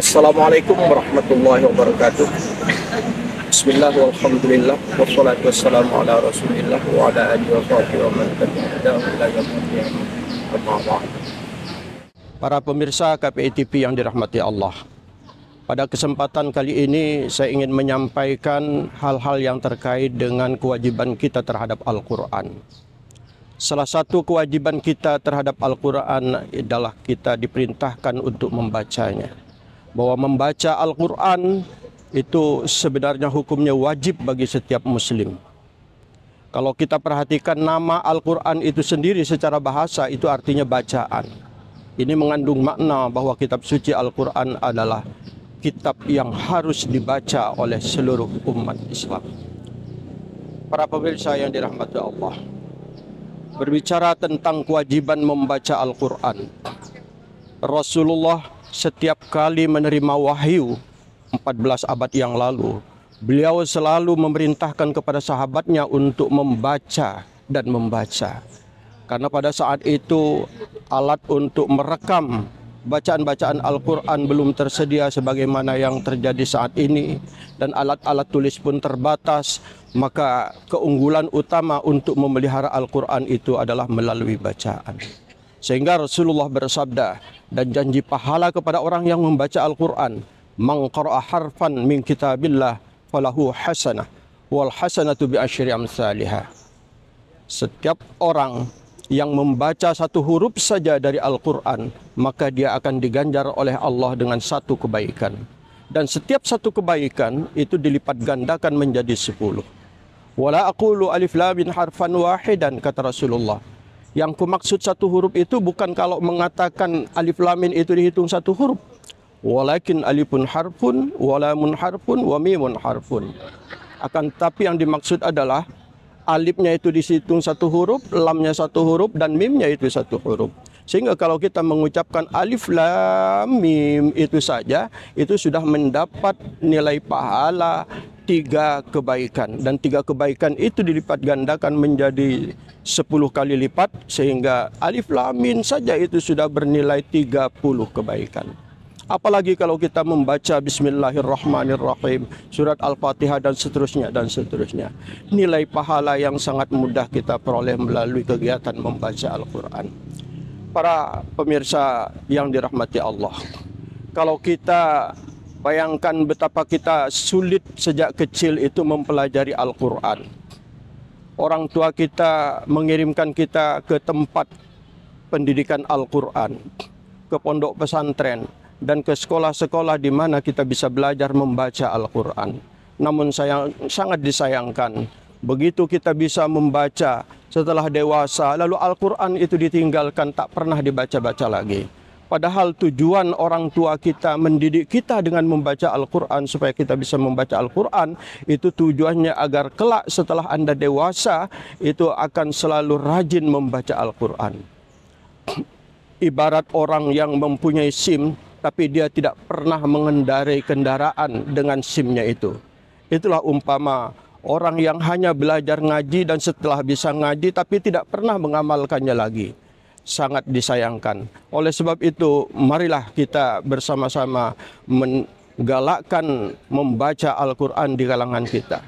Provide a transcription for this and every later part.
Assalamualaikum warahmatullahi wabarakatuh. Bismillah walhamdulillah wassalatu wassalamu ala rasulillah wa ala alihi wa sahbihi wa man tabi'ahum ila yaumil qiyamah. Amma ba'd. Para pemirsa KPI TV yang dirahmati Allah, pada kesempatan kali ini saya ingin menyampaikan hal-hal yang terkait dengan kewajiban kita terhadap Al-Quran. Salah satu kewajiban kita terhadap Al-Quran adalah kita diperintahkan untuk membacanya. Bahwa membaca Al-Quran itu sebenarnya hukumnya wajib bagi setiap muslim. Kalau kita perhatikan nama Al-Quran itu sendiri secara bahasa itu artinya bacaan. Ini mengandung makna bahwa kitab suci Al-Quran adalah kitab yang harus dibaca oleh seluruh umat Islam. Para pemirsa yang dirahmati Allah, berbicara tentang kewajiban membaca Al-Quran, Rasulullah setiap kali menerima wahyu 14 abad yang lalu, beliau selalu memerintahkan kepada sahabatnya untuk membaca dan membaca. Karena pada saat itu alat untuk merekam bacaan-bacaan Al-Quran belum tersedia sebagaimana yang terjadi saat ini, dan alat-alat tulis pun terbatas. Maka keunggulan utama untuk memelihara Al-Quran itu adalah melalui bacaan. Sehingga Rasulullah bersabda dan janji pahala kepada orang yang membaca Al-Quran, "Man qara'a harfan min kitabillah falahu hasanah wal hasanatu bi asyri amsalihha." Setiap orang yang membaca satu huruf saja dari Al-Quran, maka dia akan diganjar oleh Allah dengan satu kebaikan. Dan setiap satu kebaikan itu dilipat gandakan menjadi 10. Wala aqulu alif lam mim harfan wahidan, kata Rasulullah. Yang kumaksud satu huruf itu bukan kalau mengatakan alif lam mim itu dihitung satu huruf. Walakin alifun harfun, walamun harfun, wa mimun harfun. Akan tapi yang dimaksud adalah alifnya itu dihitung satu huruf, lamnya satu huruf, dan mimnya itu satu huruf. Sehingga kalau kita mengucapkan alif lam mim itu saja, itu sudah mendapat nilai pahala 3 kebaikan. Dan 3 kebaikan itu dilipat gandakan menjadi 10 kali lipat, sehingga alif lam mim saja itu sudah bernilai 30 kebaikan. Apalagi kalau kita membaca Bismillahirrahmanirrahim, surat Al-Fatihah dan seterusnya dan seterusnya. Nilai pahala yang sangat mudah kita peroleh melalui kegiatan membaca Al-Quran. Para pemirsa yang dirahmati Allah, kalau kita bayangkan betapa kita sulit sejak kecil itu mempelajari Al-Quran. Orang tua kita mengirimkan kita ke tempat pendidikan Al-Quran, ke pondok pesantren, dan ke sekolah-sekolah di mana kita bisa belajar membaca Al-Quran. Namun sangat disayangkan, begitu kita bisa membaca setelah dewasa, lalu Al-Quran itu ditinggalkan, tak pernah dibaca-baca lagi. Padahal tujuan orang tua kita mendidik kita dengan membaca Al-Quran supaya kita bisa membaca Al-Quran, itu tujuannya agar kelak setelah Anda dewasa itu akan selalu rajin membaca Al-Quran. Ibarat orang yang mempunyai SIM tapi dia tidak pernah mengendarai kendaraan dengan SIM-nya itu. Itulah umpama orang yang hanya belajar ngaji dan setelah bisa ngaji tapi tidak pernah mengamalkannya lagi. Sangat disayangkan. Oleh sebab itu, marilah kita bersama-sama menggalakkan membaca Al-Quran di kalangan kita.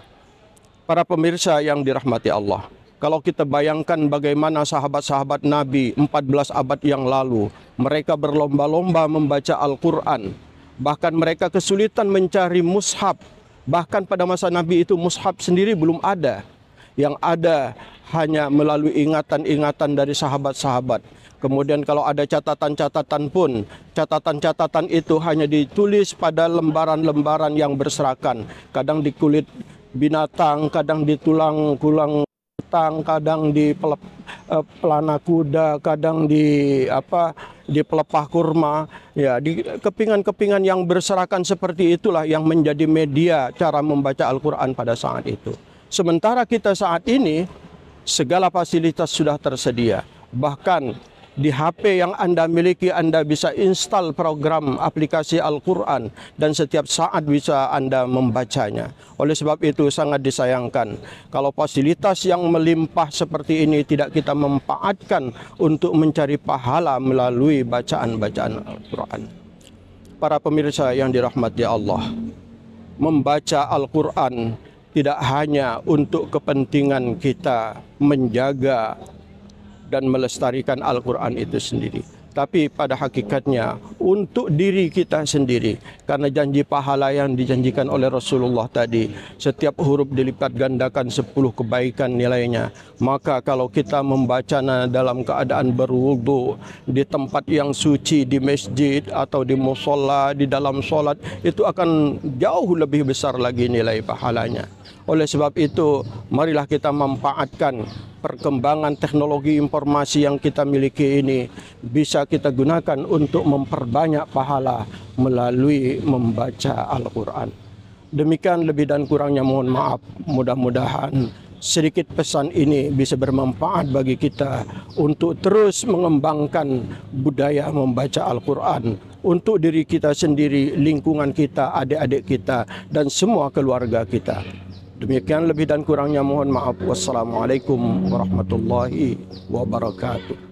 Para pemirsa yang dirahmati Allah, kalau kita bayangkan bagaimana sahabat-sahabat Nabi 14 abad yang lalu, mereka berlomba-lomba membaca Al-Quran. Bahkan mereka kesulitan mencari mushaf. Bahkan pada masa Nabi itu mushaf sendiri belum ada. Yang ada hanya melalui ingatan-ingatan dari sahabat-sahabat. Kemudian kalau ada catatan-catatan pun, catatan-catatan itu hanya ditulis pada lembaran-lembaran yang berserakan. Kadang di kulit binatang, kadang di tulang-tulang, kadang di pelana kuda, kadang di pelepah kurma, ya, di kepingan-kepingan yang berserakan seperti itulah yang menjadi media cara membaca Al-Quran pada saat itu. Sementara kita saat ini segala fasilitas sudah tersedia. Bahkan di HP yang Anda miliki, Anda bisa install program aplikasi Al-Quran dan setiap saat bisa Anda membacanya. Oleh sebab itu sangat disayangkan kalau fasilitas yang melimpah seperti ini tidak kita manfaatkan untuk mencari pahala melalui bacaan-bacaan Al-Quran. Para pemirsa yang dirahmati Allah, membaca Al-Quran tidak hanya untuk kepentingan kita menjaga dan melestarikan Al-Quran itu sendiri, tapi pada hakikatnya untuk diri kita sendiri. Karena janji pahala yang dijanjikan oleh Rasulullah tadi, setiap huruf dilipat gandakan 10 kebaikan nilainya. Maka kalau kita membacanya dalam keadaan berwudu, di tempat yang suci, di masjid atau di musholla, di dalam sholat, itu akan jauh lebih besar lagi nilai pahalanya. Oleh sebab itu, marilah kita memanfaatkan perkembangan teknologi informasi yang kita miliki ini, bisa kita gunakan untuk memperbanyak pahala melalui membaca Al-Quran. Demikian lebih dan kurangnya mohon maaf. Mudah-mudahan sedikit pesan ini bisa bermanfaat bagi kita untuk terus mengembangkan budaya membaca Al-Quran untuk diri kita sendiri, lingkungan kita, adik-adik kita, dan semua keluarga kita. Demikian lebih dan kurangnya mohon maaf. Wassalamualaikum warahmatullahi wabarakatuh.